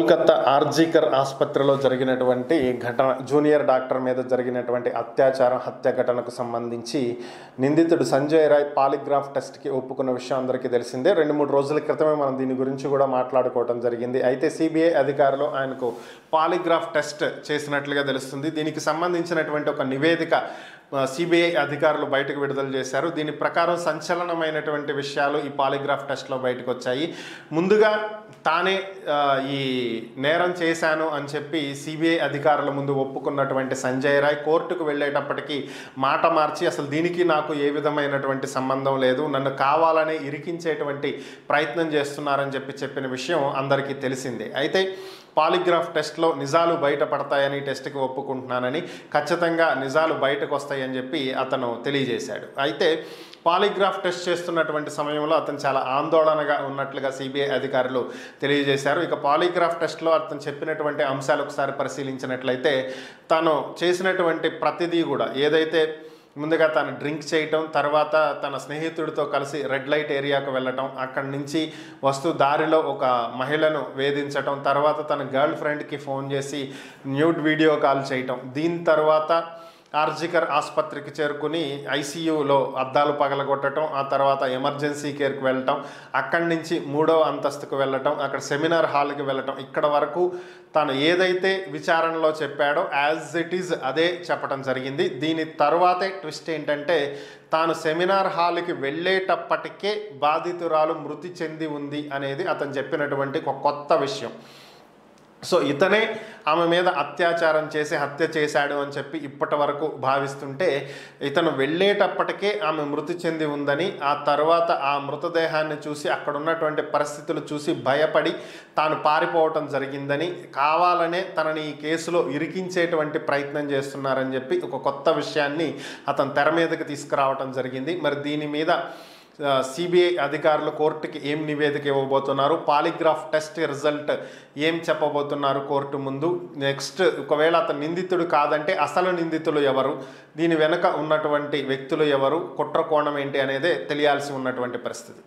కోల్కతా ఆర్జీకర్ ఆసుపత్రిలో జరిగినటువంటి ఘటన జూనియర్ డాక్టర్ మీద జరిగినటువంటి అత్యాచారం హత్య ఘటనకు సంబంధించి నిందితుడు సంజయ్ రాయ్ పాలిగ్రాఫ్ టెస్ట్కి ఒప్పుకున్న విషయం అందరికీ తెలిసిందే. 2-3 రోజుల క్రితమే మనం దీని గురించి కూడా మాట్లాడుకోవడం జరిగింది. అయితే సిబిఐ అధికారులు ఆయనకు పాలిగ్రాఫ్ టెస్ట్ చేసినట్లుగా తెలుస్తుంది. దీనికి సంబంధించినటువంటి ఒక నివేదిక సిబిఐ అధికారులు బయటకు విడుదల చేశారు. దీని ప్రకారం సంచలనమైనటువంటి విషయాలు ఈ పాలిగ్రాఫ్ టెస్ట్లో బయటకు వచ్చాయి. ముందుగా తానే ఈ నేరం చేశాను అని చెప్పి సిబిఐ అధికారుల ముందు ఒప్పుకున్నటువంటి సంజయ్ రాయ్ కోర్టుకు వెళ్ళేటప్పటికీ మాట మార్చి అసలు దీనికి నాకు ఏ విధమైనటువంటి సంబంధం లేదు, నన్ను కావాలనే ఇరికించేటువంటి ప్రయత్నం చేస్తున్నారని చెప్పిన విషయం అందరికీ తెలిసిందే. అయితే పాలిగ్రాఫ్ టెస్ట్లో నిజాలు బయటపడతాయని టెస్ట్కి ఒప్పుకుంటున్నానని, ఖచ్చితంగా నిజాలు బయటకు వస్తాయని చెప్పి అతను తెలియజేశాడు. అయితే పాలిగ్రాఫ్ టెస్ట్ చేస్తున్నటువంటి సమయంలో అతను చాలా ఆందోళనగా ఉన్నట్లుగా సిబిఐ అధికారులు తెలియజేశారు. ఇక పాలిగ్రాఫ్ టెస్ట్లో అతను చెప్పినటువంటి అంశాలు ఒకసారి పరిశీలించినట్లయితే తాను చేసినటువంటి ప్రతిదీ కూడా ఏదైతే ముందుగా తను డ్రింక్ చేయటం, తర్వాత తన స్నేహితుడితో కలిసి రెడ్ లైట్ ఏరియాకు వెళ్ళటం, అక్కడి నుంచి వస్తూ దారిలో ఒక మహిళను వేధించటం, తర్వాత తన గర్ల్ ఫ్రెండ్కి ఫోన్ చేసి న్యూడ్ వీడియో కాల్ చేయటం, దీని తర్వాత ఆర్జికర్ ఆసుపత్రికి చేరుకుని ఐసీయూలో అద్దాలు పగలగొట్టడం, ఆ తర్వాత ఎమర్జెన్సీ కేర్కి వెళ్ళటం, అక్కడి నుంచి 3వ అంతస్తుకు వెళ్ళటం, అక్కడ సెమినార్ హాల్కి వెళ్ళటం, ఇక్కడ వరకు తాను ఏదైతే విచారణలో చెప్పాడో యాజ్ ఇట్ ఈజ్ అదే చెప్పడం జరిగింది. దీని తర్వాతే ట్విస్ట్ ఏంటంటే తాను సెమినార్ హాల్కి వెళ్ళేటప్పటికే బాధితురాలు మృతి చెంది ఉంది అనేది అతను చెప్పినటువంటి ఒక కొత్త విషయం. సో ఇతనే ఆమె మీద అత్యాచారం చేసి హత్య చేశాడు అని చెప్పి ఇప్పటి వరకు భావిస్తుంటే ఇతను వెళ్ళేటప్పటికే ఆమె మృతి చెంది ఉందని, ఆ తర్వాత ఆ మృతదేహాన్ని చూసి అక్కడ ఉన్నటువంటి పరిస్థితులు చూసి భయపడి తాను పారిపోవటం జరిగిందని, కావాలనే తనని ఈ కేసులో ఇరికించేటువంటి ప్రయత్నం చేస్తున్నారని చెప్పి ఒక కొత్త విషయాన్ని అతను తెర మీదకి తీసుకురావటం జరిగింది. మరి దీని మీద సిబిఐ అధికారులు కోర్టుకి ఏం నివేదిక ఇవ్వబోతున్నారు, పాలిగ్రాఫ్ టెస్ట్ రిజల్ట్ ఏం చెప్పబోతున్నారు కోర్టు ముందు, నెక్స్ట్ ఒకవేళ అతను నిందితుడు కాదంటే అసలు నిందితులు ఎవరు, దీని వెనుక ఉన్నటువంటి వ్యక్తులు ఎవరు, కుట్ర కోణం ఏంటి అనేదే తెలియాల్సి ఉన్నటువంటి పరిస్థితి.